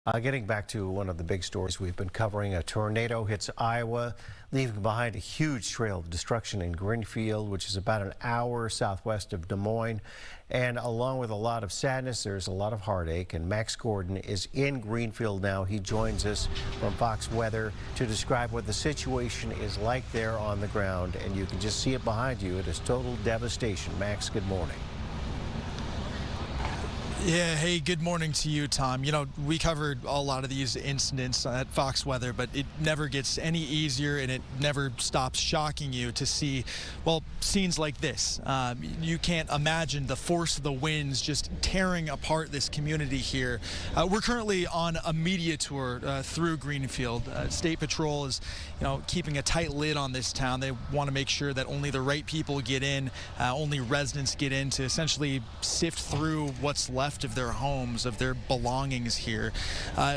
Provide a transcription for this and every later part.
Getting back to one of the big stories we've been covering, a tornado hits Iowa, leaving behind a huge trail of destruction in Greenfield, which is about an hour southwest of Des Moines. And along with a lot of sadness, there's a lot of heartache. And Max Gordon is in Greenfield now. He joins us from Fox Weather to describe what the situation is like there on the ground. And you can just see it behind you. It is total devastation. Max, good morning. Yeah, hey, good morning to you, Tom. You know, we covered a lot of these incidents at Fox Weather, but it never gets any easier and it never stops shocking you to see, well, scenes like this. You can't imagine the force of the winds just tearing apart this community here. We're currently on a media tour through Greenfield. State Patrol is, keeping a tight lid on this town. They want to make sure that only the right people get in, only residents get in to essentially sift through what's left of their homes, of their belongings here.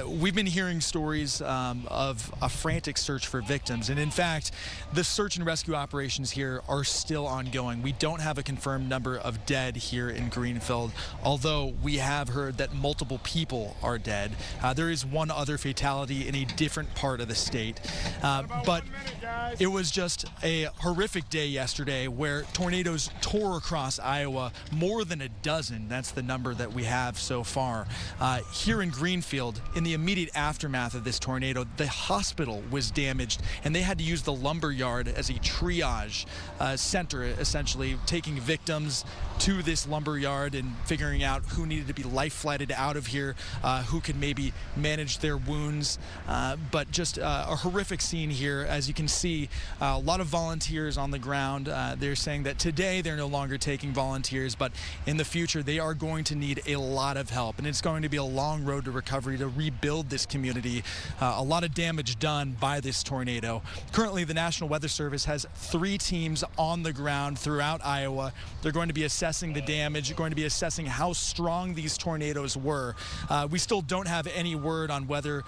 We've been hearing stories of a frantic search for victims, and in fact, the search and rescue operations here are still ongoing. We don't have a confirmed number of dead here in Greenfield, although we have heard that multiple people are dead. There is one other fatality in a different part of the state, but it was just a horrific day yesterday where tornadoes tore across Iowa, more than a dozen. That's the number that we have so far. Here in Greenfield, in the immediate aftermath of this tornado, the hospital was damaged and they had to use the lumber yard as a triage center, essentially taking victims to this lumber yard and figuring out who needed to be life flighted out of here, who could maybe manage their wounds. But just a horrific scene here. As you can see, a lot of volunteers on the ground. They're saying that today they're no longer taking volunteers, but in the future they are going to need a lot of help, and it's going to be a long road to recovery to rebuild this community. A lot of damage done by this tornado. Currently, the National Weather Service has 3 teams on the ground throughout Iowa. They're going to be assessing the damage, going to be assessing how strong these tornadoes were. We still don't have any word on whether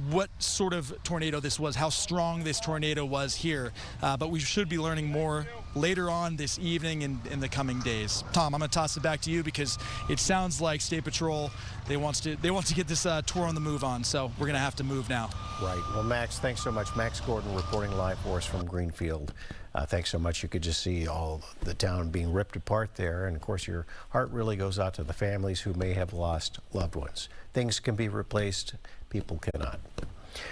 what sort of tornado this was, how strong this tornado was here, but we should be learning more later on this evening and in the coming days. Tom, I'm going to toss it back to you because it sounds like State Patrol, they want to get this tour on the move on, so we're going to have to move now. Right. Well, Max, thanks so much. Max Gordon reporting live for us from Greenfield. Thanks so much. You could just see all the town being ripped apart there, and of course your heart really goes out to the families who may have lost loved ones. Things can be replaced, people cannot.